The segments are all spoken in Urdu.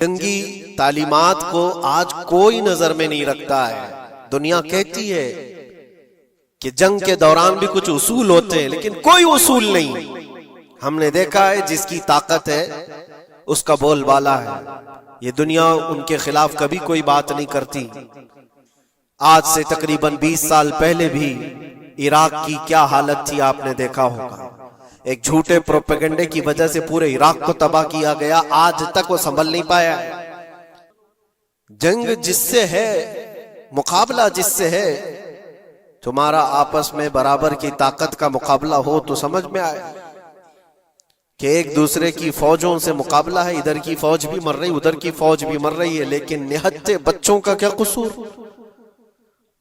جنگی تعلیمات کو آج کوئی نظر میں نہیں رکھتا ہے۔ دنیا کہتی ہے کہ جنگ کے دوران بھی کچھ اصول ہوتے ہیں، لیکن کوئی اصول نہیں۔ ہم نے دیکھا ہے جس کی طاقت ہے اس کا بول بالا ہے۔ یہ دنیا ان کے خلاف کبھی کوئی بات نہیں کرتی۔ آج سے تقریباً 20 سال پہلے بھی عراق کی کیا حالت تھی آپ نے دیکھا ہوگا۔ ایک جھوٹے پروپیگنڈے کی وجہ سے پورے عراق کو تباہ کیا گیا، آج تک وہ سنبھل نہیں پایا۔ جنگ جس سے ہے، مقابلہ جس سے ہے، تمہارا آپس میں برابر کی طاقت کا مقابلہ ہو تو سمجھ میں آئے کہ ایک دوسرے کی فوجوں سے مقابلہ ہے، ادھر کی فوج بھی مر رہی، ادھر کی فوج بھی مر رہی ہے، لیکن نہتے بچوں کا کیا قصور؟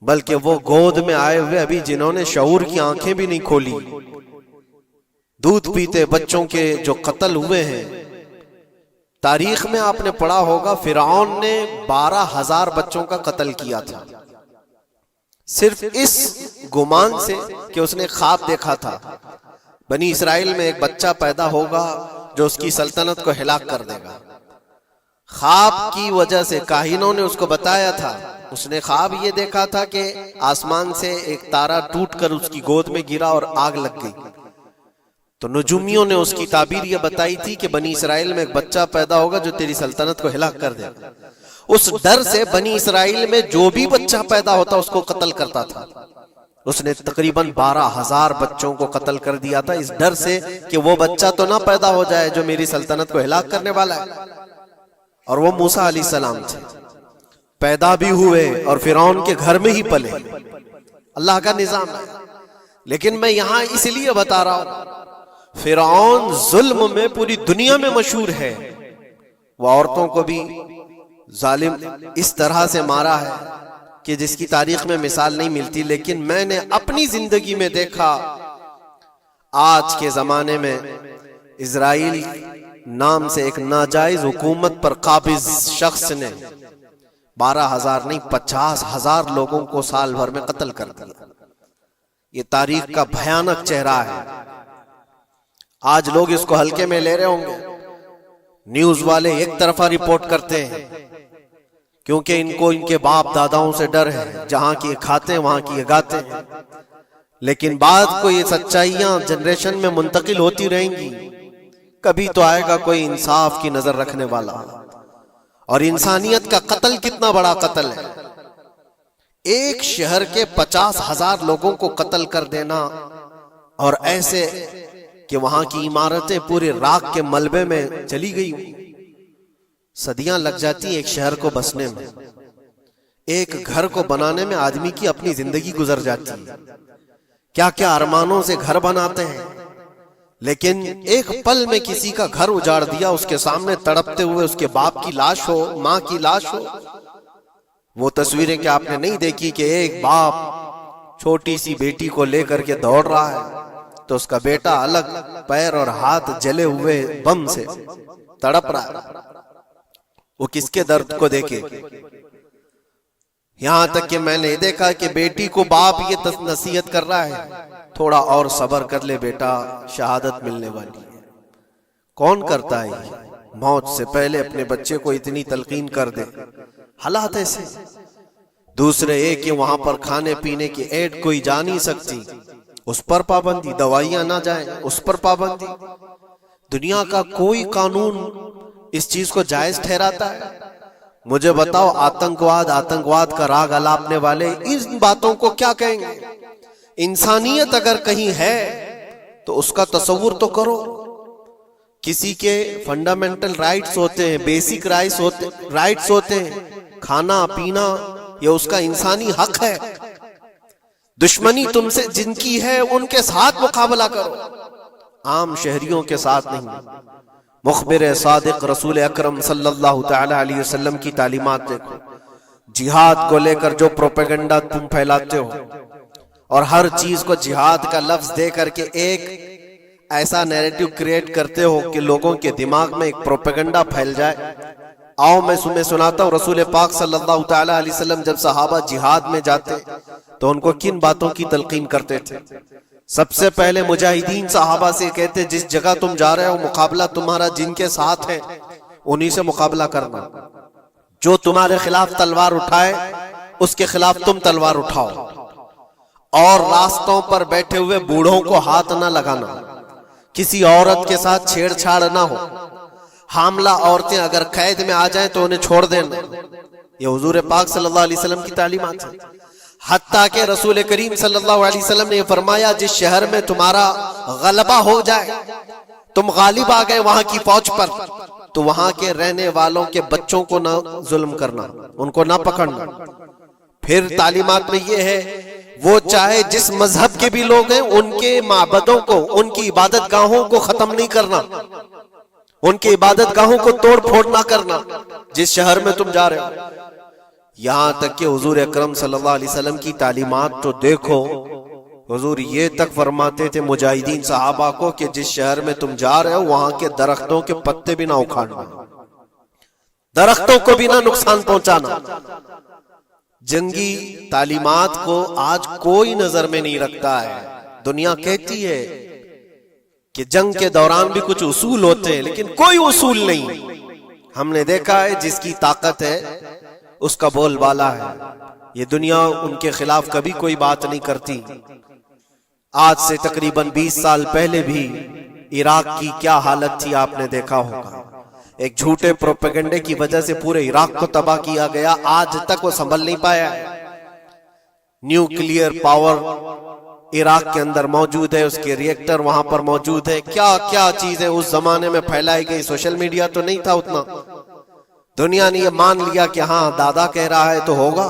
بلکہ وہ گود میں آئے ہوئے ابھی جنہوں نے شعور کی آنکھیں بھی نہیں کھولی، دودھ پیتے بچوں کے جو قتل ہوئے ہیں۔ تاریخ میں آپ نے پڑھا ہوگا فرعون نے 12,000 بچوں کا قتل کیا تھا، صرف اس گمان سے کہ اس نے خواب دیکھا تھا بنی اسرائیل میں ایک بچہ پیدا ہوگا جو اس کی سلطنت کو ہلاک کر دے گا۔ خواب کی وجہ سے کاہنوں نے اس کو بتایا تھا، اس نے خواب یہ دیکھا تھا کہ آسمان سے ایک تارا ٹوٹ کر اس کی گود میں گرا اور آگ لگ گئی۔ تو نجومیوں نے اس کی تعبیر یہ بتائی تھی کہ بنی اسرائیل میں ایک بچہ پیدا ہوگا جو تیری سلطنت کو ہلاک کر دے گا۔ اس ڈر سے بنی اسرائیل میں جو بھی بچہ پیدا ہوتا اس کو قتل کرتا تھا۔ اس نے تقریباً 12,000 بچوں کو قتل کر دیا تھا، اس ڈر سے کہ وہ بچہ تو نہ پیدا ہو جائے جو میری سلطنت کو ہلاک کرنے والا ہے۔ اور وہ موسیٰ علیہ السلام تھے، پیدا بھی ہوئے اور فرعون کے گھر میں ہی پلے۔ اللہ کا نظام ہے۔ لیکن میں یہاں اس لیے بتا رہا ہوں، فرعون ظلم میں پوری دنیا میں مشہور ہے۔ وہ عورتوں کو بھی ظالم اس طرح سے مارا ہے کہ جس کی تاریخ میں مثال نہیں ملتی، لیکن میں نے اپنی زندگی میں دیکھا آج کے زمانے میں اسرائیل نام سے ایک ناجائز حکومت پر قابض شخص نے 12,000 نہیں 50,000 لوگوں کو سال بھر میں قتل کر دیا۔ یہ تاریخ کا بھیانک چہرہ ہے۔ آج لوگ اس کو ہلکے میں لے رہے ہوں گے، نیوز والے ایک طرفہ رپورٹ کرتے ہیں کیونکہ ان کو ان کے باپ داداؤں سے ڈر ہے، جہاں کی کھاتے ہیں وہاں کی گاتے ہیں۔ لیکن بعد کو یہ سچائیاں جنریشن میں منتقل ہوتی رہیں گی، کبھی تو آئے گا کوئی انصاف کی نظر رکھنے والا۔ اور انسانیت کا قتل کتنا بڑا قتل ہے، ایک شہر کے 50,000 لوگوں کو قتل کر دینا، اور ایسے کہ وہاں کی عمارتیں پورے راکھ کے ملبے میں چلی گئی، صدیاں لگ جاتی ایک شہر کو بسنے میں، ایک گھر کو بنانے میں آدمی کی اپنی زندگی گزر جاتی ہے۔ کیا کیا ارمانوں سے گھر بناتے ہیں، لیکن ایک پل میں کسی کا گھر اجاڑ دیا، اس کے سامنے تڑپتے ہوئے اس کے باپ کی لاش ہو، ماں کی لاش ہو۔ وہ تصویریں کہ آپ نے نہیں دیکھی کہ ایک باپ چھوٹی سی بیٹی کو لے کر کے دوڑ رہا ہے تو اس کا بیٹا الگ پیر اور ہاتھ جلے ہوئے بم سے تڑپ رہا ہے، وہ کس کے درد کو دیکھے۔ یہاں تک کہ میں نے دیکھا کہ بیٹی کو باپ یہ نصیحت کر رہا ہے، تھوڑا اور صبر کر لے بیٹا، شہادت ملنے والی ہے۔ کون کرتا ہے یہ؟ موت سے پہلے اپنے بچے کو اتنی تلقین کر دے۔ حالات ایسے۔ دوسرے ایک کہ وہاں پر کھانے پینے کی ایڈ کوئی جا نہیں سکتی، اس پر پابندی، دوائیاں نہ جائیں اس پر پابندی۔ دنیا کا کوئی قانون اس چیز کو جائز ٹھہراتا ہے؟ مجھے بتاؤ، آتنکواد کا راگ الاپنے والے ان باتوں کو کیا کہیں گے؟ انسانیت اگر کہیں ہے تو اس کا تصور تو کرو۔ کسی کے فنڈامنٹل رائٹس ہوتے ہیں، بیسک رائٹس ہوتے ہیں، کھانا پینا یہ اس کا انسانی حق ہے۔ دشمنی تم سے جن کی ہے ان کے ساتھ مقابلہ کرو، عام شہریوں کے ساتھ نہیں۔ مخبر صادق رسول اکرم صلی اللہ تعالی علیہ وسلم کی تعلیمات دیکھو، جہاد کو لے کر جو پروپیگنڈا تم پھیلاتے ہو اور ہر چیز کو جہاد کا لفظ دے کر کے ایک ایسا نیریٹو کریٹ کرتے ہو کہ لوگوں کے دماغ میں ایک پروپیگنڈا پھیل جائے۔ آؤ میں سناتا ہوں، رسول پاک صلی اللہ تعالی علیہ وسلم جب صحابہ جہاد میں جاتے تو ان کو کن باتوں کی تلقین کرتے تھے؟ سب سے پہلے مجاہدین صحابہ سے کہتے جس جگہ تم جا رہے ہو مقابلہ تمہارا جن کے ساتھ ہے انہی سے مقابلہ کرنا. جو تمہارے خلاف تلوار اٹھائے اس کے خلاف تم تلوار اٹھاؤ. اور راستوں پر بیٹھے ہوئے بوڑھوں کو ہاتھ نہ لگانا. کسی عورت کے ساتھ چھیڑ چھاڑ نہ ہو. حاملہ عورتیں اگر قید میں آ جائیں تو انہیں چھوڑ دینا. یہ حضور پاک صلی اللہ علیہ وسلم کی تعلیمات ہیں. حتیٰ کہ رسول کریم صلی اللہ علیہ وسلم نے یہ فرمایا جس شہر میں تمہارا غلبہ ہو جائے, تم غالب آ گئے وہاں کی فوج پر, تو وہاں کے رہنے والوں کے بچوں کو نہ ظلم کرنا, ان کو نہ پکڑنا. پھر تعلیمات میں یہ ہے وہ چاہے جس مذہب کے بھی لوگ ہیں ان کے معبدوں کو, ان کی عبادت گاہوں کو ختم نہیں کرنا, ان کی عبادت گاہوں کو توڑ پھوڑ نہ کرنا جس شہر میں تم جا رہے ہو. یہاں تک کہ حضور اکرم صلی اللہ علیہ وسلم کی تعلیمات تو دیکھو, حضور یہ تک فرماتے تھے مجاہدین صحابہ کو کہ جس شہر میں تم جا رہے ہو وہاں کے درختوں کے پتے بھی نہ اکھاڑنا, درختوں کو بھی نہ نقصان پہنچانا. جنگی تعلیمات کو آج کوئی نظر میں نہیں رکھتا ہے. دنیا کہتی ہے کہ جنگ کے دوران بھی کچھ اصول ہوتے ہیں, لیکن کوئی اصول نہیں. ہم نے دیکھا ہے جس کی طاقت ہے اس کا بول بالا ہے. یہ دنیا ان کے خلاف کبھی کوئی بات نہیں کرتی. آج سے تقریباً 20 سال پہلے بھی عراق کی کیا حالت تھی آپ نے دیکھا ہوگا. ایک جھوٹے پروپیگنڈے کی وجہ سے پورے عراق کو تباہ کیا گیا. آج تک وہ سنبھل نہیں پایا. نیوکلیئر پاور عراق کے اندر موجود ہے, اس کے ری ایکٹر وہاں پر موجود ہے. کیا کیا چیزیں اس زمانے میں پھیلائی گئی. سوشل میڈیا تو نہیں تھا اتنا. دنیا نے یہ مان لیا کہ ہاں دادا کہہ رہا ہے تو ہوگا,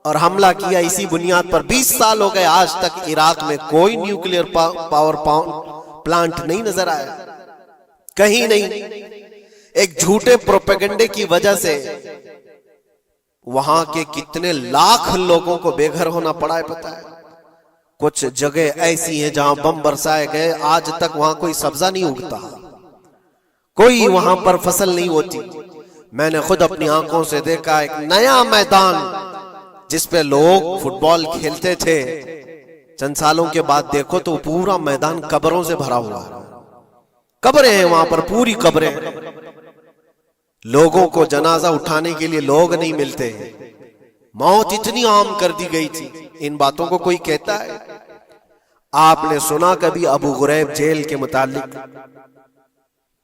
اور حملہ کیا اسی بنیاد پر. 20 سال ہو گئے آج تک عراق میں کوئی نیوکلیئر پاور پلانٹ نہیں نظر آیا, کہیں نہیں. ایک جھوٹے پروپیگنڈے کی وجہ سے وہاں کے کتنے لاکھ لوگوں کو بے گھر ہونا پڑا ہے پتہ ہے. کچھ جگہ ایسی ہیں جہاں بم برسائے گئے, آج تک وہاں کوئی سبزہ نہیں اگتا, کوئی وہاں پر فصل نہیں ہوتی. میں نے خود اپنی آنکھوں سے دیکھا ایک نیا میدان جس پہ لوگ فٹ بال کھیلتے تھے, چند سالوں کے بعد دیکھو تو پورا میدان قبروں سے بھرا ہوا ہے. قبریں ہیں وہاں پر, پوری قبریں. لوگوں کو جنازہ اٹھانے کے لیے لوگ نہیں ملتے. موت اتنی عام کر دی گئی تھی. ان باتوں کو کوئی کہتا ہے؟ آپ نے سنا کبھی ابو غریب جیل کے متعلق؟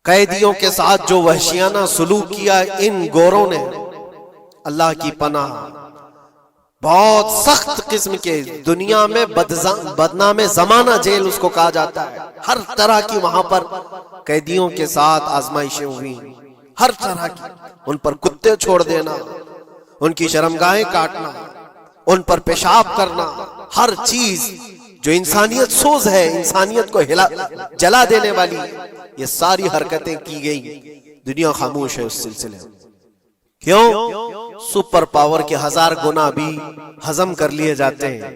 قیدیوں کے ساتھ جو وحشیانہ سلوک کیا ان گوروں نے, اللہ کی پناہ, بہت سخت قسم کے. دنیا میں بدنام زمانہ جیل اس کو کہا جاتا ہے. ہر طرح کی وہاں پر قیدیوں کے ساتھ آزمائشیں ہوئی, ہر طرح کی. ان پر کتے چھوڑ دینا, ان کی شرمگاہیں کاٹنا, ان پر پیشاب کرنا, ہر چیز جو انسانیت سوز ہے, انسانیت کو جلا دینے والی, یہ ساری حرکتیں کی گئی. دنیا خاموش ہے اس سلسلے میں. کیوں؟ سپر پاور کے 1000 گنا بھی ہضم کر لیے جاتے ہیں.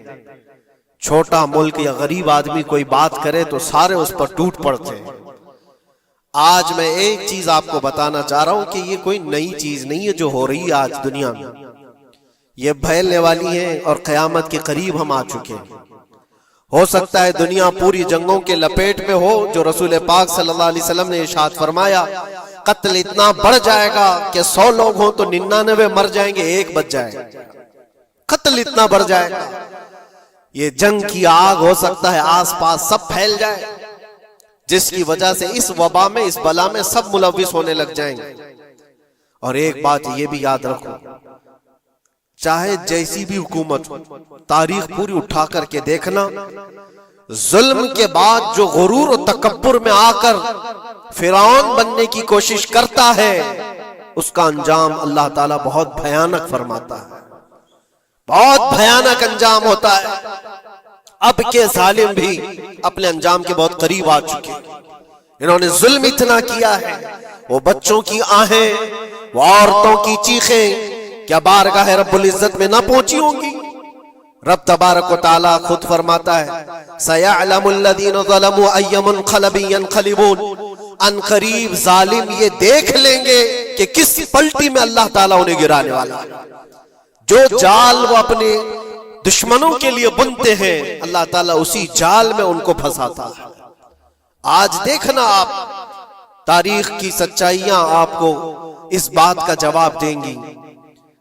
چھوٹا ملک یا غریب آدمی کوئی بات کرے تو سارے اس پر ٹوٹ پڑتے ہیں. آج میں ایک چیز آپ کو بتانا چاہ رہا ہوں کہ یہ کوئی نئی چیز نہیں ہے جو ہو رہی ہے آج دنیا میں. یہ پھیلنے والی ہے اور قیامت کے قریب ہم آ چکے ہیں. ہو سکتا ہے دنیا پوری جنگوں کے لپیٹ میں ہو جو رسول پاک صلی اللہ علیہ وسلم نے ارشاد فرمایا قتل اتنا بڑھ جائے گا کہ 100 لوگ ہوں تو 99 مر جائیں گے, ایک بچ جائے گا. قتل اتنا بڑھ جائے گا. یہ جنگ کی آگ ہو سکتا ہے آس پاس سب پھیل جائے, جس کی وجہ سے اس وبا میں, اس بلا میں سب ملوث ہونے لگ جائیں گے. اور ایک بات یہ بھی یاد رکھو, چاہے جیسی بھی حکومت ہو, تاریخ پوری اٹھا کر کے دیکھنا, ظلم کے بعد جو غرور و تکبر میں آ کر فرعون بننے کی کوشش کرتا ہے اس کا انجام اللہ تعالیٰ بہت بھیانک فرماتا ہے, بہت بھیانک انجام ہوتا ہے. اب کے ظالم بھی اپنے انجام کے بہت قریب آ چکے. انہوں نے ظلم اتنا کیا ہے, وہ بچوں کی آہیں, وہ عورتوں کی چیخیں کیا بارگاہ رب العزت میں نہ پہنچی ہوں گی؟ رب تبارک و تعالیٰ خود فرماتا ہے سَيَعْلَمُ الَّذِينَ ظَلَمُوا أَيَّ مُنْقَلَبٍ يَنْقَلِبُونَ, ان قریب ظالم یہ دیکھ لیں گے کہ کس پلٹی میں اللہ تعالیٰ انہیں گرانے والا ہے. جو جال وہ اپنے دشمنوں کے لیے بنتے ہیں اللہ تعالیٰ اسی جال میں ان کو پھنساتا ہے. آج دیکھنا آپ تاریخ کی سچائیاں آپ کو اس بات کا جواب دیں گی۔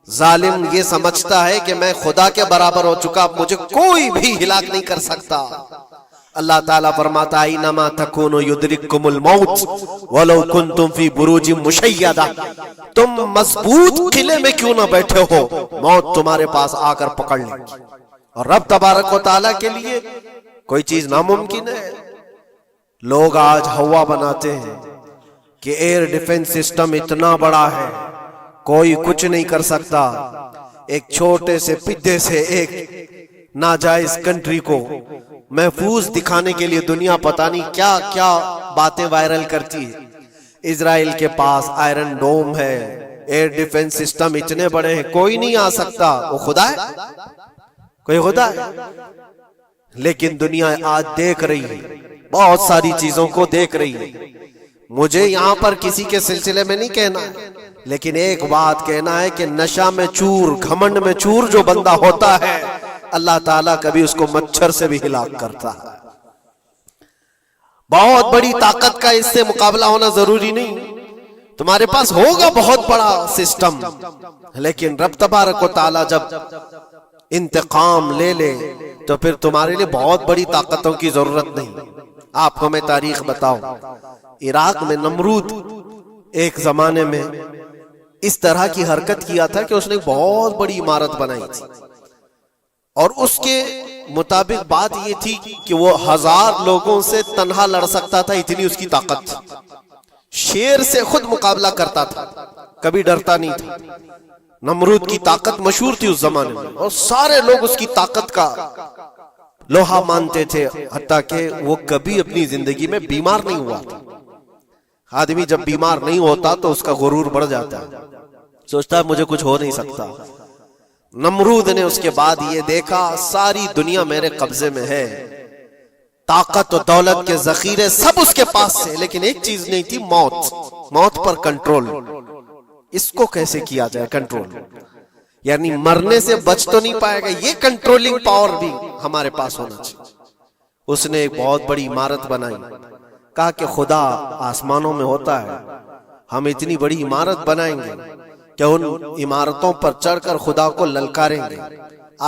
ظالم یہ سمجھتا ہے کہ میں خدا کے برابر ہو چکا، مجھے کوئی بھی ہلاک نہیں کر سکتا۔ اللہ تعالیٰ فرماتا ہے اینما تکونوا یدرککم الموت ولو کنتم فی بروج مشیدہ، تم مضبوط قلعے میں کیوں نہ بیٹھے ہو، موت تمہارے پاس آ کر پکڑ لے گی۔ اور رب تبارک و تعالیٰ کے لیے کوئی چیز ناممکن ہے۔ لوگ آج ہوا بناتے ہیں کہ ایئر ڈیفنس سسٹم اتنا بڑا ہے کوئی کچھ نہیں کر سکتا۔ ایک چھوٹے سے پدے سے ایک ناجائز کنٹری کو محفوظ دکھانے کے لیے دنیا پتہ نہیں کیا کیا باتیں وائرل کرتی ہے۔ اسرائیل کے پاس آئرن ڈوم ہے، ایئر ڈیفنس سسٹم اتنے بڑے ہیں، کوئی نہیں آ سکتا۔ وہ خدا ہے؟ کوئی خدا ہے؟ لیکن دنیا آج دیکھ رہی ہے، بہت ساری چیزوں کو دیکھ رہی ہے۔ مجھے یہاں پر کسی کے سلسلے میں نہیں کہنا ہے، لیکن ایک بات کہنا ہے کہ نشہ میں چور، گھمنڈ میں چور جو بندہ ہوتا ہے، اللہ تعالیٰ کبھی اس کو مچھر سے بھی ہلاک کرتا ہے۔ بہت بڑی طاقت کا اس سے مقابلہ ہونا ضروری نہیں، تمہارے پاس ہوگا بہت بڑا سسٹم، لیکن رب تبارک و تعالیٰ جب انتقام لے لے تو پھر تمہارے لیے بہت بڑی طاقتوں کی ضرورت نہیں۔ آپ کو میں تاریخ بتاؤں، عراق میں نمرود ایک زمانے میں اس طرح کی حرکت کیا تھا کہ اس نے بہت بڑی عمارت بنائی تھی، اور اس کے مطابق بات یہ تھی کہ وہ 1000 لوگوں سے تنہا لڑ سکتا تھا، اتنی اس کی طاقت تھی۔ شیر سے خود مقابلہ کرتا تھا، کبھی ڈرتا نہیں تھا۔ نمرود کی طاقت مشہور تھی اس زمانے میں، اور سارے لوگ اس کی طاقت کا لوہا مانتے تھے، حتیٰ کہ وہ کبھی اپنی زندگی میں بیمار نہیں ہوا تھا۔ آدمی جب بیمار نہیں ہوتا تو اس کا غرور بڑھ جاتا ہے، سوچتا ہے مجھے کچھ ہو نہیں سکتا۔ نمرود نے اس کے بعد یہ دیکھا ساری دنیا میرے قبضے میں ہے، طاقت و دولت کے ذخیرے سب اس کے پاس سے، لیکن ایک چیز نہیں تھی، موت پر کنٹرول۔ اس کو کیسے کیا جائے کنٹرول؟ یعنی مرنے سے بچ تو نہیں پائے گا، یہ کنٹرولنگ پاور بھی ہمارے پاس ہونا چاہیے۔ اس نے ایک بہت بڑی عمارت بنائی، کہا کہ خدا آسمانوں میں ہوتا ہے، ہم اتنی بڑی عمارت بنائیں گے کہ ان عمارتوں پر چڑھ کر خدا کو للکاریں گے۔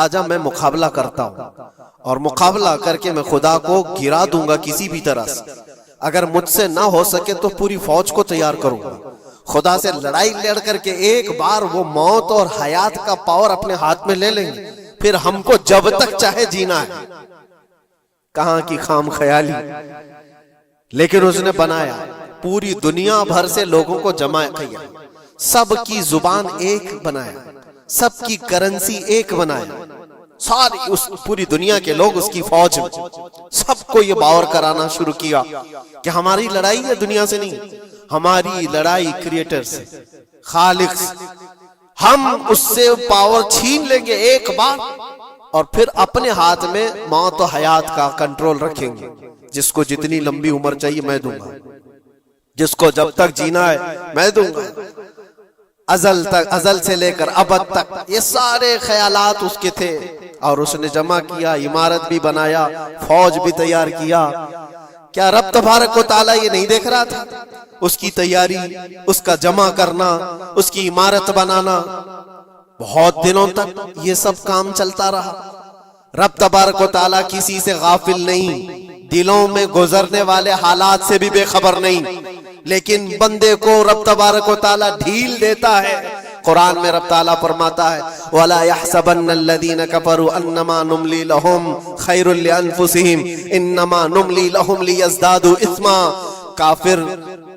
آجا میں مقابلہ کرتا ہوں، اور مقابلہ کر کے میں خدا کو گرا دوں گا کسی بھی طرح سے۔ اگر مجھ سے نہ ہو سکے تو پوری فوج کو تیار کروں گا۔ خدا سے لڑائی لڑ کر کے ایک بار وہ موت اور حیات کا پاور اپنے ہاتھ میں لے لیں گے، پھر ہم کو جب تک چاہے جینا ہے۔ کہاں کی خام خیالی! لیکن اس نے بنایا، پوری دنیا بھر سے لوگوں کو جمع کیا، سب کی زبان ایک بنایا، سب کی کرنسی ایک بنایا، ساری اس پوری دنیا کے لوگ اس کی فوج میں، سب کو یہ باور کرانا شروع کیا کہ ہماری لڑائی ہے دنیا سے نہیں، ہماری لڑائی کریٹر سے، خالق سے۔ ہم اس سے پاور چھین لیں گے ایک بار، اور پھر اپنے ہاتھ میں موت و حیات کا کنٹرول رکھیں گے۔ جس کو جتنی لمبی عمر چاہیے میں دوں گا، جس کو جب تک جینا ہے میں دوں گا، ازل سے لے کر ابد تک۔ یہ سارے خیالات اس کے تھے، اور اس نے جمع کیا، عمارت بھی بنایا، فوج بھی تیار کیا۔ کیا رب تبارک و تعالیٰ یہ نہیں دیکھ رہا تھا؟ اس کی تیاری، اس کا جمع کرنا، اس کی عمارت بنانا، بہت دنوں تک یہ سب کام چلتا رہا۔ رب تبارک و تعالیٰ کسی سے غافل نہیں، دلوں میں گزرنے والے حالات سے بھی بے خبر نہیں، لیکن بندے کو رب تبارک و تعالیٰ ڈھیل دیتا ہے۔ قرآن میں رب تعالیٰ فرماتا ہے وَلَا يَحْسَبَنَّ الَّذِينَ كَفَرُوا أَنَّمَا نُمْلِي لَهُمْ خَيْرٌ لِأَنفُسِهِمْ إِنَّمَا نُمْلِي لَهُمْ لِيَزْدَادُوا إِثْمًا۔ کافر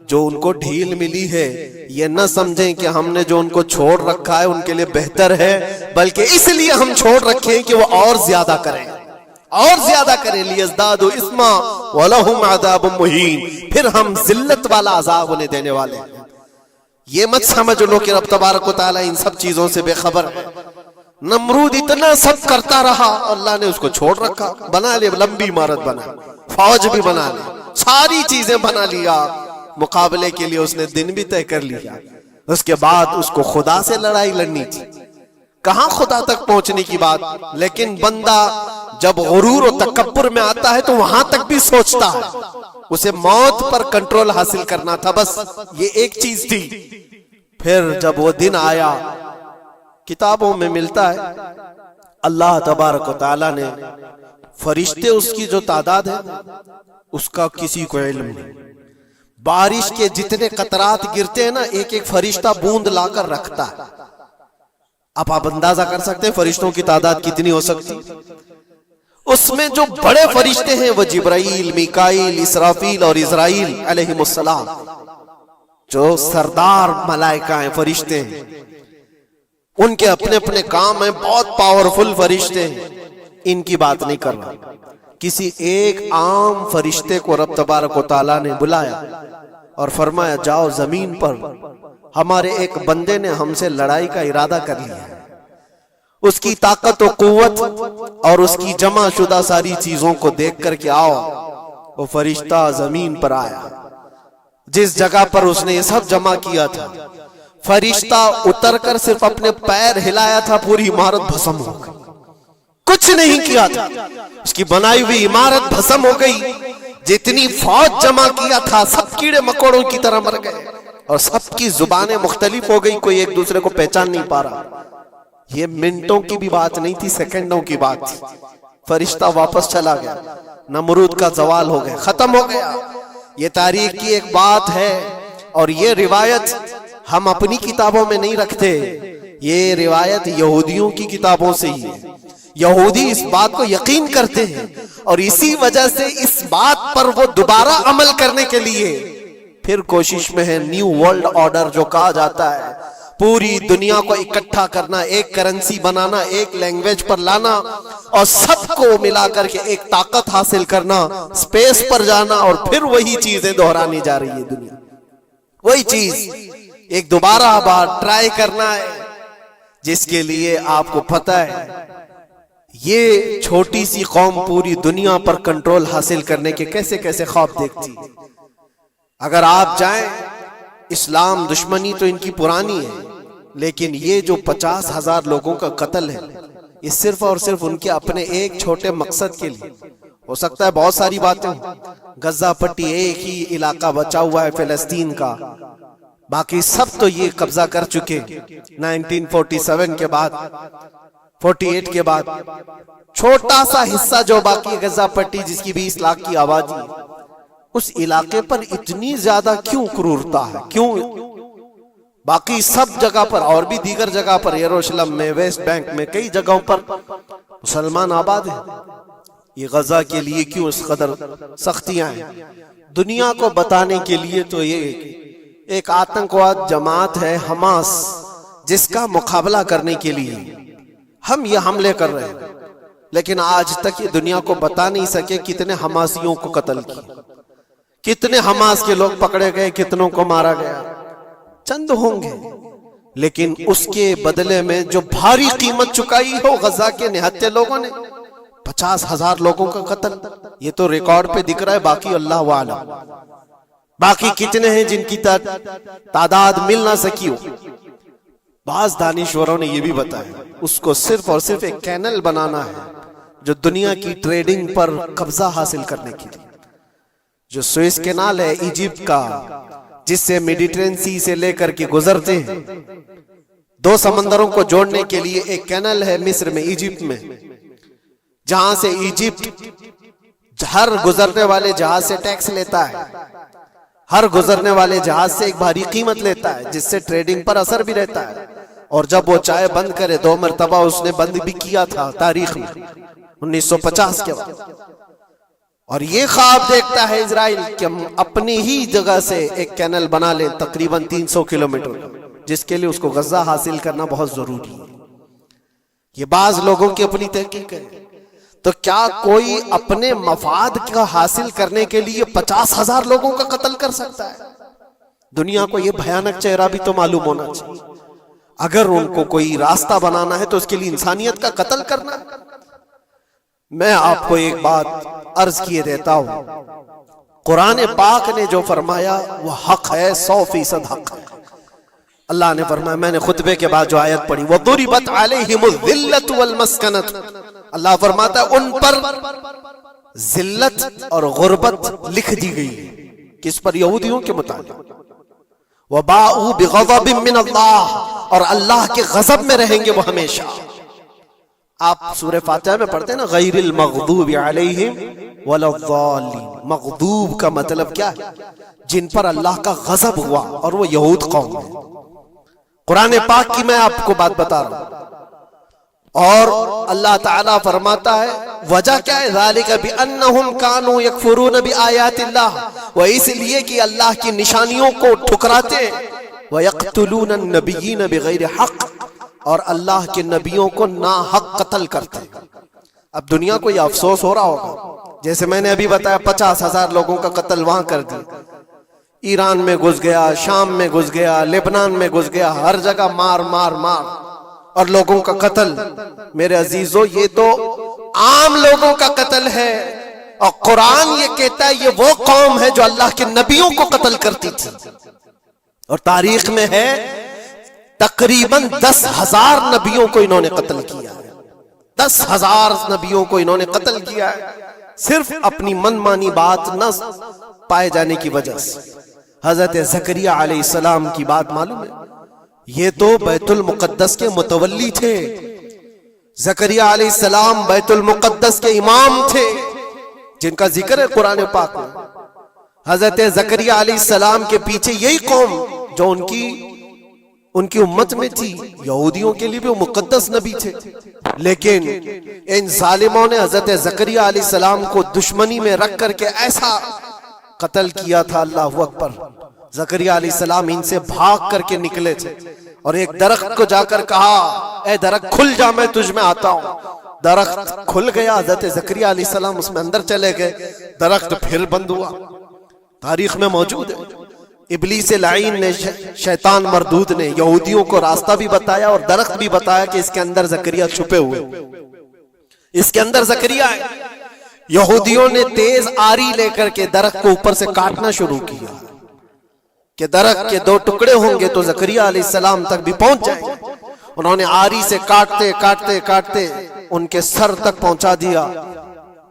جو ان کو ڈھیل ملی ہے یہ نہ سمجھیں کہ ہم نے جو ان کو چھوڑ رکھا ہے ان کے لیے بہتر ہے، بلکہ اس لیے ہم چھوڑ رکھیں کہ وہ اور زیادہ کریں، اور زیادہ کریں۔ لیزدادوا اثما ولہم عذاب مہین، پھر ہم ذلت والا عذاب انہیں دینے والے ہیں۔ یہ مت سمجھ لو کہ رب تبارک و تعالیٰ ان سب چیزوں سے بے خبر ہے۔ نمرود اتنا سب کرتا رہا، اللہ نے اس کو چھوڑ رکھا، بنا لے لمبی عمارت، بنا فوج بھی بنا لی، ساری چیزیں بنا لیا، مقابلے کے لیے اس نے دن بھی طے کر لیا۔ اس کے بعد اس کو خدا سے لڑائی لڑنی تھی، کہاں خدا تک پہنچنے کی بات۔ لیکن بندہ جب غرور و تکبر میں آتا ہے تو وہاں تک بھی سوچتا ہے اسے موت پر کنٹرول حاصل کرنا تھا، بس یہ ایک چیز تھی۔ پھر جب وہ دن آیا، کتابوں میں ملتا ہے اللہ تبارک و تعالی نے فرشتے اس کی جو تعداد ہے اس کا کسی کو علم نہیں۔ بارش کے جتنے قطرات گرتے ہیں نا، ایک ایک فرشتہ بوند لا کر رکھتا ہے۔ اب آپ اندازہ کر سکتے ہیں فرشتوں کی تعداد کتنی ہو سکتی۔ اس میں جو بڑے فرشتے ہیں وہ جبرائیل، میکائیل، اسرافیل اور اسرائیل علیہم السلام، جو سردار ملائکہ ہیں، فرشتے ہیں، ان کے اپنے اپنے کام ہیں، بہت پاورفل فرشتے ہیں۔ ان کی بات نہیں کر رہا، کسی ایک عام فرشتے کو رب تبارک و تعالیٰ نے بلایا اور فرمایا جاؤ زمین پر ہمارے ایک بندے نے ہم سے لڑائی کا ارادہ کر لیا ہے، اس کی طاقت و قوت اور اس کی جمع شدہ ساری چیزوں کو دیکھ کر کے آؤ۔ وہ فرشتہ زمین پر آیا، جس جگہ پر اس نے یہ سب جمع کیا تھا، فرشتہ اتر کر صرف اپنے پیر ہلایا تھا، پوری عمارت بھسم ہو گئی۔ کچھ نہیں کیا تھا، اس کی بنائی ہوئی عمارت بھسم ہو گئی۔ جتنی فوج جمع کیا تھا سب کیڑے مکوڑوں کی طرح مر گئے، اور سب کی زبانیں مختلف ہو گئی، کوئی ایک دوسرے کو پہچان نہیں پا رہا۔ یہ منٹوں کی بھی بات نہیں تھی، سیکنڈوں کی بات تھی۔ فرشتہ واپس چلا گیا، نمرود کا زوال ہو گیا، ختم ہو گیا۔ یہ تاریخ کی ایک بات ہے، اور یہ روایت ہم اپنی کتابوں میں نہیں رکھتے، یہ روایت یہودیوں کی کتابوں سے ہی ہے۔ یہودی اس بات کو یقین کرتے ہیں، اور اسی وجہ سے اس بات پر وہ دوبارہ عمل کرنے کے لیے پھر کوشش میں ہے۔ نیو ورلڈ آرڈر جو کہا جاتا ہے، پوری دنیا کو اکٹھا کرنا، ایک کرنسی بنانا، ایک لینگویج پر لانا، اور سب کو ملا کر کے ایک طاقت حاصل کرنا، سپیس پر جانا، اور پھر وہی چیزیں دہرانی جا رہی ہے دنیا۔ وہی چیز ایک دوبارہ بار ٹرائی کرنا ہے، جس کے لیے آپ کو پتہ ہے یہ چھوٹی سی قوم پوری دنیا پر کنٹرول حاصل کرنے کے کیسے کیسے خواب دیکھتی۔ اگر آپ جائیں، اسلام دشمنی تو ان کی پرانی ہے، لیکن یہ جو 50,000 لوگوں کا قتل ہے، یہ صرف اور صرف ان کے اپنے ایک چھوٹے مقصد کے لیے۔ ہو سکتا ہے بہت ساری باتیں ہوں، غزہ پٹی ایک ہی علاقہ بچا ہوا ہے فلسطین کا، باقی سب تو یہ قبضہ کر چکے 1947 کے بعد، 48 کے بعد۔ چھوٹا سا حصہ جو باقی غزہ پٹی جس کی 20 لاکھ کی آبادی، اس علاقے پر اتنی زیادہ کیوں کرورتا ہے؟ کیوں؟ باقی سب جگہ پر اور بھی دیگر جگہ پر، یروشلم میں، ویسٹ بینک میں، کئی جگہوں پر مسلمان آباد ہیں۔ یہ غزہ کے لیے کیوں اس قدر سختیاں ہیں؟ دنیا کو بتانے کے لیے تو یہ ایک آتنکواد جماعت ہے حماس، جس کا مقابلہ کرنے کے لیے ہم یہ حملے کر رہے ہیں، لیکن آج تک یہ دنیا کو بتا نہیں سکے کتنے حماسیوں کو قتل کیا، کتنے حماس کے لوگ پکڑے گئے، کتنوں کو مارا گیا، چند ہوں گے، لیکن اس کے بدلے میں جو بھاری قیمت چکائی ہو غزہ کے نہتے لوگوں نے، 50,000 لوگوں کا قتل، یہ تو ریکارڈ پہ دکھ رہا ہے، باقی اللہ عالم۔ باقی کتنے ہیں جن کی تعداد مل نہ سکی ہو؟ بعض دانشوروں نے یہ بھی بتایا اس کو صرف اور صرف ایک کینل بنانا ہے جو دنیا کی ٹریڈنگ پر قبضہ حاصل کرنے کے لیے۔ جو سوئس کینال ہے ایجپٹ کا، جس سے میڈیٹرین سی سے لے کر کے گزرتے ہیں، 2 سمندروں کو جوڑنے کے لیے ایک کینل ہے مصر میں، ایجپٹ میں، جہاں سے ایجپٹ ہر گزرنے والے جہاز سے ٹیکس لیتا ہے، ہر گزرنے والے جہاز سے ایک بھاری قیمت لیتا ہے، جس سے ٹریڈنگ پر اثر بھی رہتا ہے۔ اور جب وہ چاہے بند کرے، 2 مرتبہ اس نے بند بھی کیا تھا تاریخ میں، 1950 کے بعد۔ اور یہ خواب دیکھتا ہے اسرائیل کہ ہم اپنی ہی جگہ سے ایک کینل بنا لیں تقریباً 300 کلومیٹر، جس کے لیے اس کو غزہ حاصل کرنا بہت ضروری ہے۔ یہ بعض لوگوں کی اپنی تحقیق ہے۔ تو کیا کوئی اپنے مفاد کا حاصل کرنے کے لیے 50,000 لوگوں کا قتل کر سکتا ہے؟ دنیا کو یہ بھیانک چہرہ بھی تو معلوم ہونا چاہیے۔ اگر ان کو کوئی راستہ بنانا ہے تو اس کے لیے انسانیت کا قتل کرنا ہے۔ میں آپ کو ایک بات عرض کیے دیتا ہوں، قرآن پاک نے جو فرمایا وہ حق ہے، 100% حق ہے۔ اللہ نے فرمایا، میں نے خطبے کے بعد جو آیت پڑھی، وَضُرِبَتْ عَلَيْهِمُ الذِّلَّةُ وَالْمَسْكَنَةُ، اللہ فرماتا ہے ان پر ذلت اور غربت لکھ دی گئی ہے کس پر؟ یہودیوں کے متعلق. وباءوا بغضب من اللہ، اور اللہ کے غضب میں رہیں گے وہ ہمیشہ. آپ سورہ فاتحہ میں پڑھتے ہیں نا غیر المغضوب علیہم ولا الضالین. مغضوب کا مطلب کیا ہے؟ جن پر اللہ کا غضب ہوا، اور وہ یہود قوم ہے. قرآن پاک کی میں آپ کو بات بتا رہا ہوں. اور اللہ تعالیٰ فرماتا ہے وجہ کیا ہے؟ ذالک بانہم کانوا یکفرون بآیات اللہ، وہ اس لیے کہ اللہ کی نشانیوں کو ٹھکراتے ویقتلون النبیین بغیر حق، اور اللہ کے نبیوں کو ناحق قتل کرتے. اب دنیا کو یہ افسوس ہو رہا ہوگا، جیسے میں نے ابھی بتایا 50,000 لوگوں کا قتل وہاں کر دیا. ایران میں گھس گیا، شام میں گھس گیا، لبنان میں گھس گیا، ہر جگہ مار مار مار اور لوگوں کا قتل. میرے عزیزو یہ تو عام لوگوں کا قتل ہے، اور قرآن یہ کہتا ہے یہ وہ قوم ہے جو اللہ کے نبیوں کو قتل کرتی تھی. اور تاریخ میں ہے تقریباً 10,000 نبیوں کو انہوں نے قتل کیا ہے. 10,000 نبیوں کو انہوں نے قتل کیا ہے، صرف اپنی من مانی بات نہ پائے جانے کی وجہ سے. حضرت زکریا علیہ السلام کی بات معلوم ہے، یہ تو بیت المقدس کے متولی تھے. زکریا علیہ السلام بیت المقدس کے امام تھے، جن کا ذکر ہے قرآن پاک میں. حضرت زکریا علیہ السلام کے پیچھے یہی قوم جو ان کی امت میں تھی، یہودیوں کے لیے بھی وہ مقدس نبی تھے. لیکن ان ظالموں نے حضرت زکریا علیہ السلام کو دشمنی میں رکھ کر کے ایسا قتل کیا تھا. اللہ اکبر. زکریا علیہ السلام ان سے بھاگ کر کے نکلے تھے، اور ایک درخت کو جا کر کہا اے درخت کھل جا، میں تجھ میں آتا ہوں. درخت کھل گیا، حضرت زکریا علیہ السلام اس میں اندر چلے گئے، درخت پھر بند ہوا. تاریخ میں موجود ہے. ابلیس لعین نے، شیطان مردود نے یہودیوں کو راستہ بھی بتایا اور درخت بھی بتایا کہ اس کے اندر زکریا چھپے ہوئے، اس کے اندر زکریا ہے. یہودیوں نے تیز آری لے کر کے درخت کو اوپر سے کاٹنا شروع کیا کہ درخت کے 2 ٹکڑے ہوں گے تو زکریا علیہ السلام تک بھی پہنچ جائیں گے. انہوں نے آری سے کاٹتے کاٹتے کاٹتے ان کے سر تک پہنچا دیا.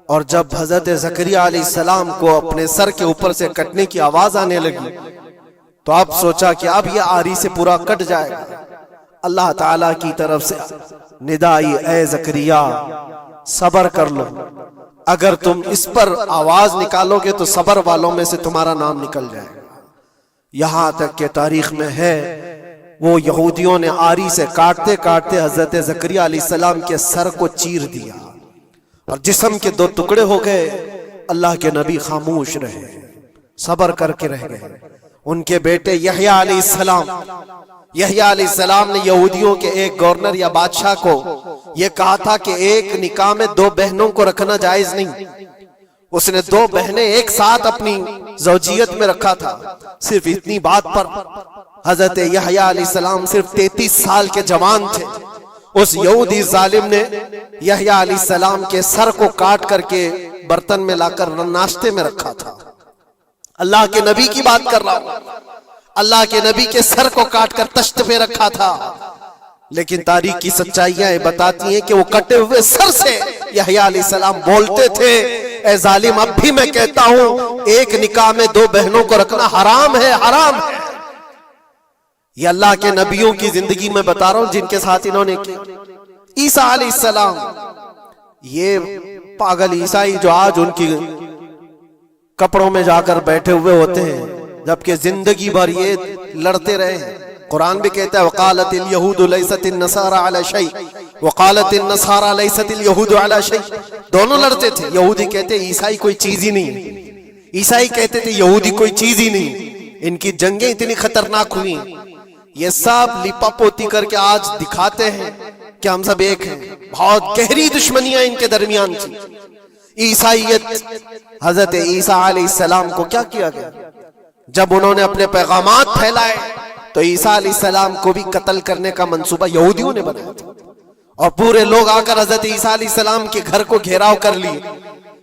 اور جب حضرت زکریا علیہ السلام کو اپنے سر کے اوپر سے کٹنے کی آواز آنے لگی تو اب سوچا کہ اب یہ آری سے پورا کٹ جائے گا. اللہ تعالیٰ کی طرف سے ندا آئی اے زکریا صبر کر لو، اگر تم اس پر آواز نکالو گے تو صبر والوں میں سے تمہارا نام نکل جائے گا. یہاں تک کہ تاریخ میں ہے وہ یہودیوں نے آری سے کاٹتے کاٹتے حضرت زکریا علیہ السلام کے سر کو چیر دیا اور جسم کے 2 ٹکڑے ہو گئے. اللہ کے نبی خاموش رہے، صبر کر کے رہ گئے. ان کے بیٹے یحییٰ علیہ السلام، یحییٰ علیہ السلام نے یہودیوں کے ایک گورنر یا بادشاہ کو یہ کہا تھا کہ ایک نکاح میں 2 بہنوں کو رکھنا جائز نہیں. اس نے 2 بہنیں ایک ساتھ اپنی زوجیت میں رکھا تھا. صرف اتنی بات پر حضرت یحییٰ علیہ السلام صرف 33 سال کے جوان تھے. اس یہودی ظالم نے یحییٰ علیہ السلام کے سر کو کاٹ کر کے برتن میں لا کر ناشتے میں رکھا تھا. اللہ کے نبی کی بات کر رہا ہوں. اللہ کے نبی کے سر کو کاٹ کر تشت پہ رکھا تھا. لیکن تاریخ کی سچائیاں بتاتی ہیں کہ وہ کٹے ہوئے سر سے یحییٰ علیہ السلام بولتے تھے اے ظالم اب بھی میں کہتا ہوں ایک نکاح میں 2 بہنوں کو رکھنا حرام ہے، حرام ہے. یہ اللہ کے نبیوں کی زندگی میں بتا رہا ہوں جن کے ساتھ انہوں نے کی. عیسیٰ علیہ السلام، یہ پاگل عیسائی جو آج ان کی کپڑوں میں جا کر بیٹھے ہوئے ہوتے ہیں جبکہ زندگی بھر یہ لڑتے رہے ہیں. قرآن بھی کہتا ہے وقالت اليہود لیست النصارى علی شیء وقالت النصارى لیست اليہود علی شیء. دونوں لڑتے تھے. یہودی کہتے عیسائی کوئی چیز ہی نہیں، عیسائی کہتے تھے یہودی کوئی چیز ہی نہیں. ان کی جنگیں اتنی خطرناک ہوئی، یہ سب لپا پوتی کر کے آج دکھاتے ہیں کہ ہم سب ایک ہیں. بہت گہری دشمنیاں ان کے درمیان تھی. عیسائیت، حضرت عیسیٰ علیہ السلام کو کیا کیا گیا؟ جب انہوں نے اپنے پیغامات پھیلائے تو عیسیٰ علیہ السلام کو بھی قتل کرنے کا منصوبہ یہودیوں نے بنایا تھا اور پورے لوگ آ کر حضرت عیسیٰ علیہ السلام کے گھر کو گھیراؤ کر لی.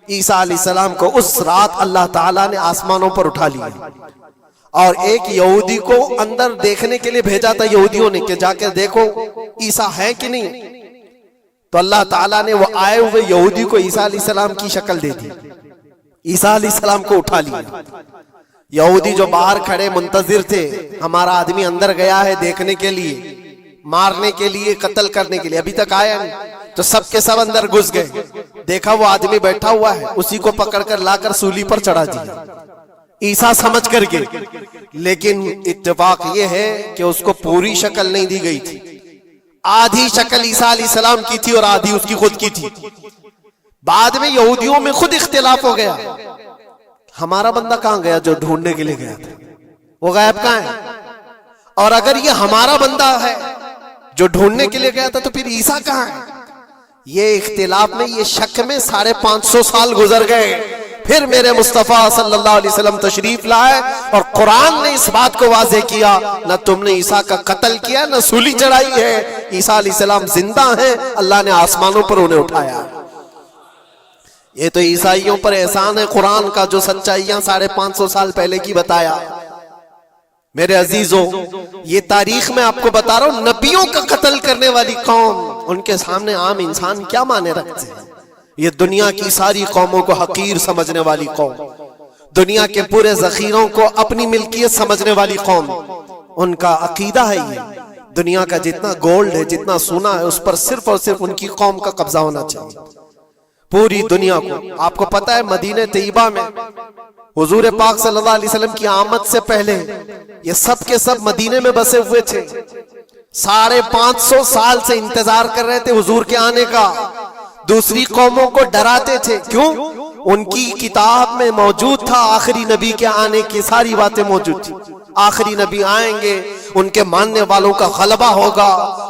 عیسیٰ علیہ السلام کو اس رات اللہ تعالیٰ نے آسمانوں پر اٹھا لیا اور ایک یہودی کو اندر دیکھنے کے لیے بھیجا تھا یہودیوں نے کہ جا کے دیکھو عیسیٰ ہے کہ نہیں. تو اللہ تعالیٰ نے وہ آئے ہوئے یہودی کو عیسیٰ علیہ السلام کی شکل دے دی، عیسیٰ علیہ السلام کو اٹھا لیا۔ یہودی جو باہر کھڑے منتظر تھے، ہمارا آدمی اندر گیا ہے دیکھنے کے لیے، مارنے کے لیے، قتل کرنے کے لیے، ابھی تک آیا نہیں، تو سب کے سب اندر گھس گئے۔ دیکھا وہ آدمی بیٹھا ہوا ہے، اسی کو پکڑ کر لا کر سولی پر چڑھا دیا عیسیٰ سمجھ کر کے۔ لیکن اتفاق یہ ہے کہ اس کو پوری شکل نہیں دی گئی تھی، آدھی شکل عیسیٰ علیہ السلام کی تھی اور آدھی اس کی خود کی تھی۔ بعد میں یہودیوں میں خود اختلاف ہو گیا، ہمارا بندہ کہاں گیا جو ڈھونڈنے کے لیے گیا تھا، وہ غائب کہاں ہے؟ اور اگر یہ ہمارا بندہ ہے جو ڈھونڈنے کے لیے گیا تھا تو پھر عیسیٰ کہاں ہے؟ یہ اختلاف میں، یہ شک میں 550 سال گزر گئے۔ پھر میرے مصطفیٰ صلی اللہ علیہ وسلم تشریف لائے اور قرآن نے اس بات کو واضح کیا، نہ تم نے عیسیٰ کا قتل کیا، نہ سولی چڑھائی ہے، عیسیٰ علیہ السلام زندہ ہیں، اللہ نے آسمانوں پر انہیں اٹھایا۔ یہ تو عیسائیوں پر احسان ہے قرآن کا، جو سچائیاں 550 سال پہلے کی بتایا۔ میرے عزیزوں، یہ تاریخ میں آپ کو بتا رہا ہوں، نبیوں کا قتل کرنے والی قوم، ان کے سامنے عام انسان کیا مانے رکھتے ہیں؟ یہ دنیا کی ساری قوموں کو حقیر سمجھنے والی قوم، دنیا کے پورے ذخیروں کو اپنی ملکیت سمجھنے والی قوم، ان کا عقیدہ ہے یہ دنیا کا جتنا گولڈ ہے، جتنا سونا ہے، اس پر صرف اور صرف ان کی قوم کا قبضہ ہونا چاہیے، پوری دنیا کو۔ آپ کو پتا ہے مدینہ طیبہ میں حضور پاک صلی اللہ علیہ وسلم کی آمد سے پہلے یہ سب کے سب مدینے میں بسے ہوئے تھے، 550 سال سے انتظار کر رہے تھے حضور کے آنے کا، دوسری قوموں کو ڈراتے تھے۔ کیوں؟ ان کی کتاب میں موجود تھا آخری نبی کے آنے کی ساری باتیں موجود تھی، آخری نبی آئیں گے، ان کے ماننے والوں کا غلبہ ہوگا،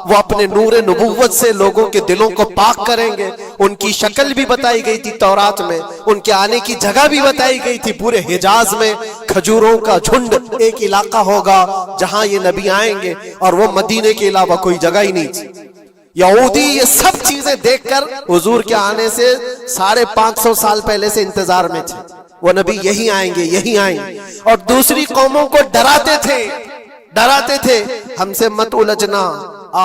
وہ اپنے نور نبوت سے لوگوں کے دلوں کو پاک کریں گے۔ ان کی شکل بھی بتائی گئی تھی تورات میں، ان کے آنے کی جگہ بھی بتائی گئی تھی، پورے حجاز میں کھجوروں کا جھنڈ ایک علاقہ ہوگا جہاں یہ نبی آئیں گے، اور وہ مدینے کے علاوہ کوئی جگہ ہی نہیں تھی۔ یہودی یہ سب چیزیں دیکھ کر حضور کے آنے سے 550 سال پہلے سے انتظار میں تھے، وہ نبی یہی آئیں گے، یہی آئیں گے، اور دوسری قوموں کو ڈراتے تھے، ہم سے مت الجھنا،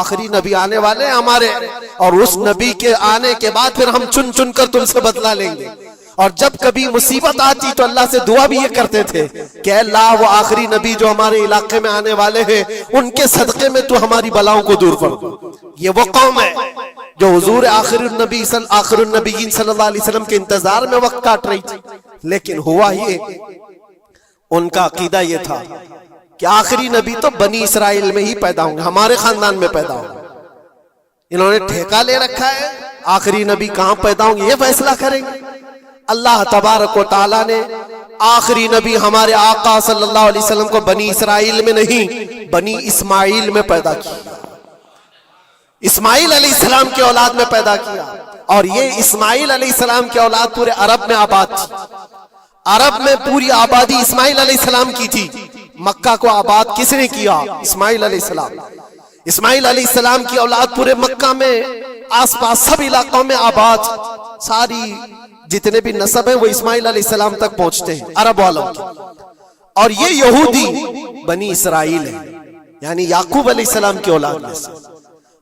آخری نبی آنے والے ہیں ہمارے، اور اس نبی کے آنے کے بعد پھر ہم چن چن کر تم سے بدلہ لیں گے۔ اور جب کبھی مصیبت آتی تو اللہ سے دعا بھی یہ کرتے تھے کہ اللہ وہ آخری نبی جو ہمارے علاقے میں آنے والے ہیں، ان کے صدقے میں تو ہماری بلاؤں کو دور کر دو۔ یہ وہ قوم ہے جو حضور آخر النبیین صلی اللہ علیہ وسلم کے انتظار میں وقت کاٹ رہی تھی، لیکن ہوا یہ، ان کا عقیدہ یہ تھا کہ آخری نبی تو بنی اسرائیل میں ہی پیدا ہوں گے، ہمارے خاندان میں پیدا ہوں گے۔ انہوں نے ٹھیکہ لے رکھا ہے آخری نبی کہاں پیدا ہوں گے یہ فیصلہ کریں گے۔ اللہ تبارک و تعالیٰ نے آخری نبی ہمارے آقا صلی اللہ علیہ وسلم کو بنی اسرائیل میں نہیں، بنی اسماعیل میں پیدا کیا، اسماعیل علیہ السلام کی اولاد میں پیدا کیا، اور یہ اسماعیل علیہ السلام کی اولاد پورے عرب میں آباد تھی۔ عرب میں پوری آبادی اسماعیل علیہ السلام کی تھی۔ مکہ کو آباد کس نے کیا؟ اسماعیل علیہ السلام۔ اسماعیل علیہ السلام کی اولاد پورے مکہ میں آس پاس سب علاقوں میں آباد، ساری جتنے بھی نسب ہیں وہ اسماعیل علیہ السلام تک پہنچتے ہیں عرب والوں کے۔ اور یہ یہودی بنی اسرائیل ہے، یعنی یعقوب علیہ السلام کی اولاد میں سے،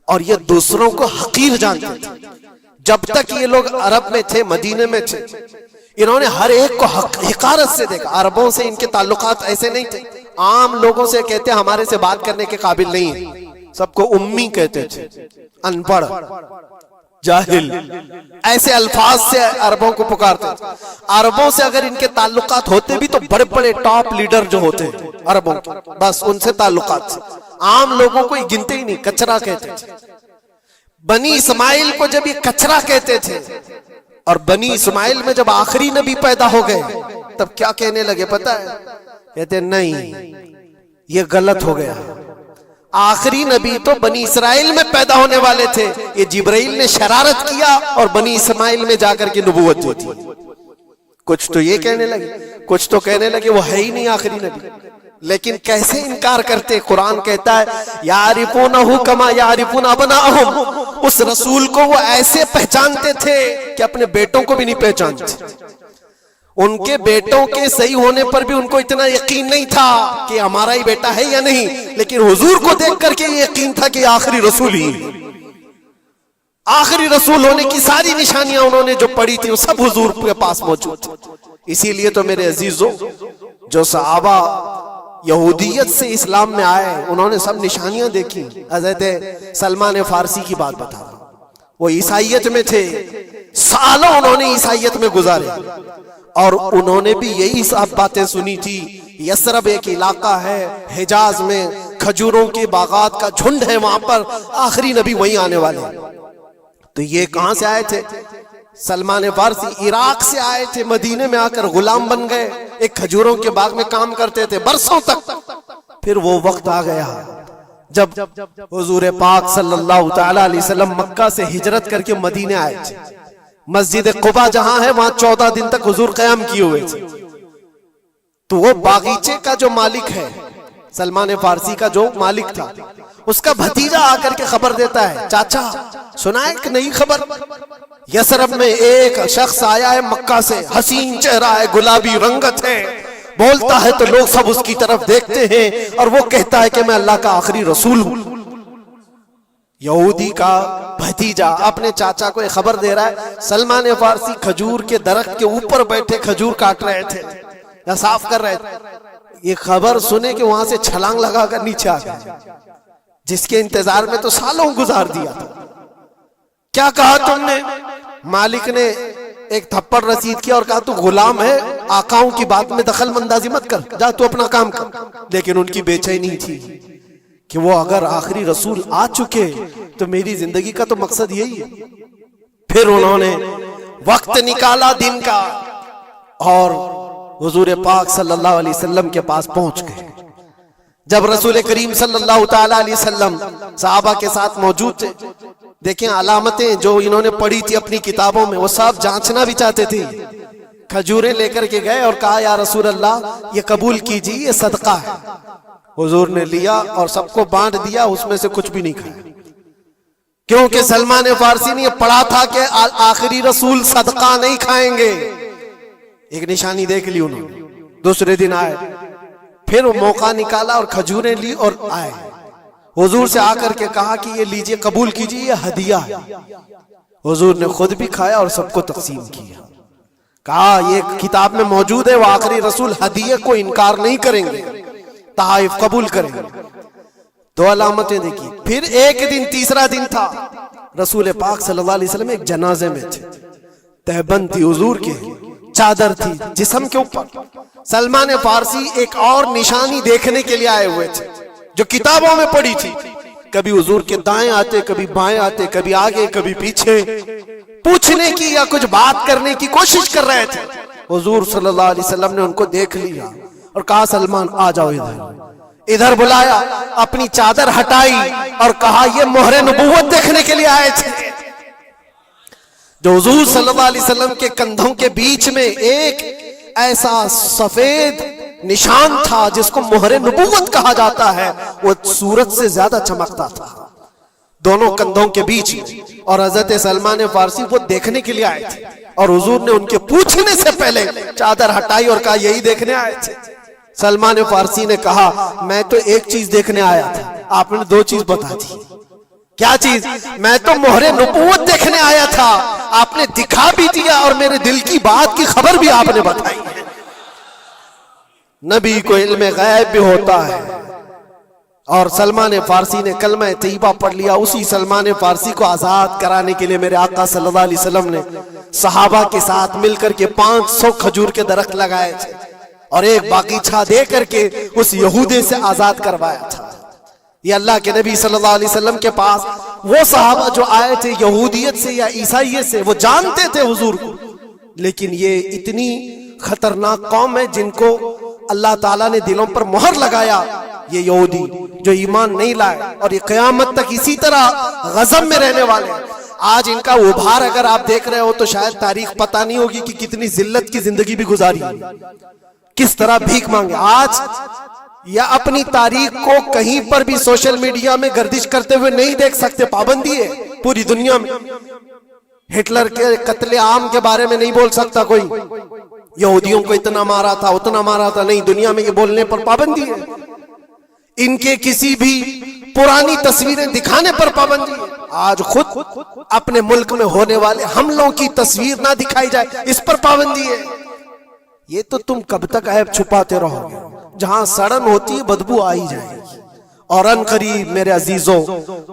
اور یہ دوسروں کو حقیر جانتے تھے۔ جب تک یہ لوگ عرب میں تھے، مدینے میں تھے، انہوں نے ہر ایک کو حقارت سے دیکھا۔ عربوں سے ان کے تعلقات ایسے نہیں تھے، عام لوگوں سے کہتے ہمارے سے بات کرنے کے قابل نہیں ہے، سب کو امی کہتے تھے، ان پڑھ، جاہل، ایسے الفاظ سے عربوں کو پکارتے تھے۔ عربوں سے اگر ان کے تعلقات ہوتے بھی تو بڑے بڑے ٹاپ لیڈر جو ہوتے ہیں عربوں کے، بس ان سے تعلقات تھے، عام لوگوں کو یہ گنتے ہی نہیں، کچرا کہتے تھے۔ بنی اسماعیل کو جب یہ کچرا کہتے تھے، اور بنی اسماعیل میں جب آخری نبی پیدا ہو گئے تب کیا کہنے لگے پتا ہے؟ کہتے نہیں، یہ غلط ہو گیا، آخری نبی تو بنی اسرائیل میں پیدا ہونے والے تھے، یہ جبرائیل نے شرارت کیا اور بنی اسماعیل میں جا کر کے نبوت دی تھی۔ کچھ تو یہ کہنے لگے، کچھ تو کہنے لگے وہ ہے ہی نہیں آخری نبی۔ لیکن کیسے انکار کرتے؟ قرآن کہتا ہے یعرفونہ کما یعرفون ابناءہم، اس رسول کو وہ ایسے پہچانتے تھے کہ اپنے بیٹوں کو بھی نہیں پہچانتے۔ ان کے بیٹوں کے صحیح ہونے پر بھی ان کو اتنا یقین نہیں تھا کہ ہمارا ہی بیٹا ہے یا نہیں، لیکن حضور کو دیکھ کر کے یہ یقین تھا کہ آخری رسول ہی۔ آخری رسول ہونے کی ساری نشانیاں انہوں نے جو پڑھی تھی وہ سب حضور کے پاس موجود تھی. اسی لیے تو میرے عزیزوں، جو صحابہ یہودیت سے اسلام میں آئے انہوں نے سب نشانیاں دیکھی. حضرت سلمان فارسی کی بات بتا رہا ہوں، وہ عیسائیت میں تھے، سالوں انہوں نے عیسائیت میں گزارے، اور انہوں نے بھی یہی سب باتیں سنی تھی. یثرب ایک علاقہ ہے حجاز میں، کھجوروں کے باغات کا جھنڈ ہے، وہاں پر آخری نبی وہیں آنے والے. تو یہ کہاں سے آئے تھے؟ سلمان فارسی عراق سے آئے تھے، مدینے میں آ کر غلام بن گئے، ایک کھجوروں کے باغ میں کام کرتے تھے برسوں تک. پھر وہ وقت آ گیا جب حضور پاک صلی اللہ تعالی علیہ وسلم مکہ سے ہجرت کر کے مدینے آئے تھے. مسجد قباء جہاں ہے وہاں 14 دن تک حضور قیام کیے ہوئے تھے. تو وہ باغیچے کا جو مالک ہے، سلمان فارسی کا جو مالک تھا، اس کا بھتیجا آ کر کے خبر دیتا ہے، چاچا سنا ہے کہ نئی خبر، یثرب میں ایک شخص آیا ہے مکہ سے، حسین چہرہ ہے، گلابی رنگت ہے، بولتا ہے تو لوگ سب اس کی طرف دیکھتے ہیں، اور وہ کہتا ہے کہ میں اللہ کا آخری رسول ہوں. یہودی کا بھتیجا اپنے چاچا کو یہ خبر دے رہا ہے. سلمان فارسی کھجور کے درخت کے اوپر بیٹھے کھجور کاٹ رہے تھے یا صاف کر رہے تھے. یہ خبر سنے کہ وہاں سے چھلانگ لگا کر نیچے آ گئے، جس کے انتظار میں تو سالوں گزار دیا تھا. کیا کہا تم نے؟ مالک نے ایک تھپڑ رسید کیا اور کہا تو غلام ہے، آقاؤں کی بات میں دخل اندازی مت کر، جا تو اپنا کام کر. لیکن ان کی بے چینی تھی کہ وہ اگر آخری رسول آ چکے تو میری زندگی کا تو مقصد یہی ہے. پھر انہوں نے وقت نکالا دن کا اور حضور پاک صلی اللہ علیہ وسلم کے پاس پہنچ گئے. جب رسول کریم صلی اللہ تعالی علیہ وسلم صحابہ کے ساتھ موجود تھے، دیکھیں علامتیں جو انہوں نے پڑھی تھی اپنی کتابوں میں وہ سب جانچنا بھی چاہتے تھے. کھجوریں لے کر کے گئے اور کہا یا رسول اللہ یہ قبول کیجیے، یہ صدقہ ہے. حضور نے لیا اور سب کو بانٹ دیا، اس میں سے کچھ بھی نہیں کھایا، کیونکہ سلمان فارسی نے یہ پڑھا تھا کہ آخری رسول صدقہ نہیں کھائیں گے. ایک نشانی دیکھ لی انہوں نے. دوسرے دن آئے، پھر وہ موقع نکالا اور کھجوریں لی اور آئے. حضور سے آ کر کے کہا کہ یہ لیجئے، قبول کیجئے، یہ ہدیہ ہے. حضور نے خود بھی کھایا اور سب کو تقسیم کیا. کہا یہ کتاب میں موجود ہے، وہ آخری رسول ہدیے کو انکار نہیں کریں گے، تحائف قبول کریں گے. دو علامتیں دیکھی. پھر ایک دن، تیسرا دن تھا، رسول پاک صلی اللہ علیہ وسلم ایک جنازے میں تھے. تہبند تھی حضور کے، چادر تھی جسم کے اوپر. سلمان فارسی ایک اور نشانی دیکھنے کے لیے آئے ہوئے تھے جو کتابوں میں پڑھی تھی. کبھی حضور کے دائیں آتے، کبھی بائیں آتے، کبھی آگے کبھی پیچھے، پوچھنے کی یا کچھ بات کرنے کی کوشش کر رہے تھے. حضور صلی اللہ علیہ وسلم نے ان کو دیکھ لیا اور کہا سلمان آ جاؤ ادھر. ادھر بلایا، اپنی چادر ہٹائی اور کہا یہ مہر نبوت دیکھنے کے لیے آئے تھے. جو حضور صلی اللہ علیہ وسلم کے کندھوں کے بیچ میں ایک ایسا سفید نشان تھا جس کو مہر نبوت کہا جاتا ہے، وہ سورج سے زیادہ چمکتا تھا دونوں کندھوں کے بیچ میں. اور حضرت سلمان فارسی وہ دیکھنے کے لیے آئے تھے اور حضور نے ان کے پوچھنے سے پہلے چادر ہٹائی اور کہا یہی دیکھنے آئے تھے. سلمان فارسی نے کہا میں تو ایک چیز دیکھنے آیا تھا، آپ نے دو چیز بتا دی. کیا چیز؟ میں تو مہر نبوت دیکھنے آیا تھا، آپ نے دکھا بھی دیا اور میرے دل کی بات کی خبر بھی آپ نے بتائی. نبی کو علم غیب بھی ہوتا ہے. اور سلمان فارسی نے کلمہ طیبہ پڑھ لیا. اسی سلمان فارسی کو آزاد کرانے کے لیے میرے آقا صلی اللہ علیہ وسلم نے صحابہ کے ساتھ مل کر کے 500 کھجور کے درخت لگائے تھے اور ایک باغیچہ دے کر کے اس یہودی سے آزاد کروایا تھا. یہ اللہ کے نبی صلی اللہ علیہ وسلم کے پاس وہ صحابہ جو آئے تھے یہودیت سے یا عیسائیت سے، وہ جانتے تھے حضور کو، لیکن یہ اتنی خطرناک قوم ہے جن کو اللہ تعالیٰ نے دلوں پر مہر لگایا. یہ یہودی جو ایمان نہیں لائے اور یہ قیامت تک اسی طرح غضب میں رہنے والے ہیں. آج ان کا ابھار اگر آپ دیکھ رہے ہو تو شاید تاریخ پتہ نہیں ہوگی کہ کتنی ذلت کی زندگی بھی گزاری، کس طرح بھیک مانگے. آج یا اپنی تاریخ کو کہیں پر بھی سوشل میڈیا میں گردش کرتے ہوئے نہیں دیکھ سکتے، پابندی ہے پوری دنیا میں. ہٹلر کے قتل عام کے بارے میں نہیں بول سکتا کوئی، یہودیوں کو اتنا مارا تھا اتنا مارا تھا، نہیں، دنیا میں یہ بولنے پر پابندی ہے. ان کے کسی بھی پرانی تصویریں دکھانے پر پابندی ہے. آج خود اپنے ملک میں ہونے والے حملوں کی تصویر نہ دکھائی جائے اس پر پابندی ہے. یہ تو تم کب تک عیب چھپاتے رہو گے؟ جہاں سڑن ہوتی ہے بدبو آ ہی جائے گی. اور ان قریب میرے عزیزوں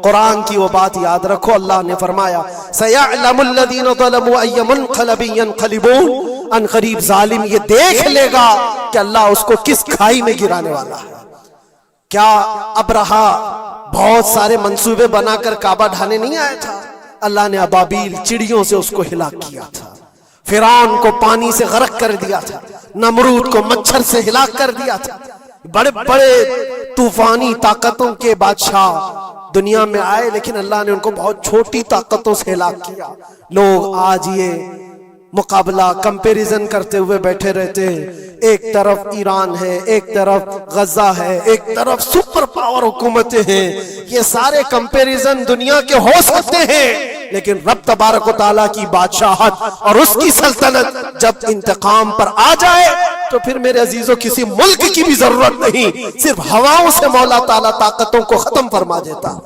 قرآن کی وہ بات یاد رکھو، اللہ نے فرمایا سَيَعْلَمُ الَّذِينَ ظَلَمُوا أَيَّ مُنْقَلَبٍ يَنْقَلِبُونَ. ان قریب ظالم یہ دیکھ لے گا کہ اللہ اس کو کس کھائی میں گرانے والا ہے. کیا ابرہا بہت سارے منصوبے بنا کر کعبہ ڈھانے نہیں آیا تھا؟ اللہ نے ابابیل چڑیوں سے اس کو ہلاک کیا تھا. فرعون کو پانی سے غرق کر دیا تھا. نمرود کو مچھر سے ہلاک کر دیا تھا. بڑے بڑے طوفانی طاقتوں کے بادشاہ دنیا میں آئے، لیکن اللہ نے ان کو بہت چھوٹی طاقتوں سے ہلاک کیا. لوگ آج یہ مقابلہ کمپیریزن کرتے ہوئے بیٹھے رہتے ہیں. ایک طرف ایران ہے، ایک طرف غزہ ہے، ایک طرف سپر پاور حکومتیں ہیں. یہ سارے کمپیریزن دنیا کے ہو سکتے ہیں، لیکن رب تبارک و تعالیٰ کی بادشاہت اور اس کی سلطنت جب انتقام پر آ جائے تو پھر میرے عزیزوں کسی ملک کی بھی ضرورت نہیں، صرف ہواؤں سے مولا تعالیٰ طاقتوں کو ختم فرما دیتا.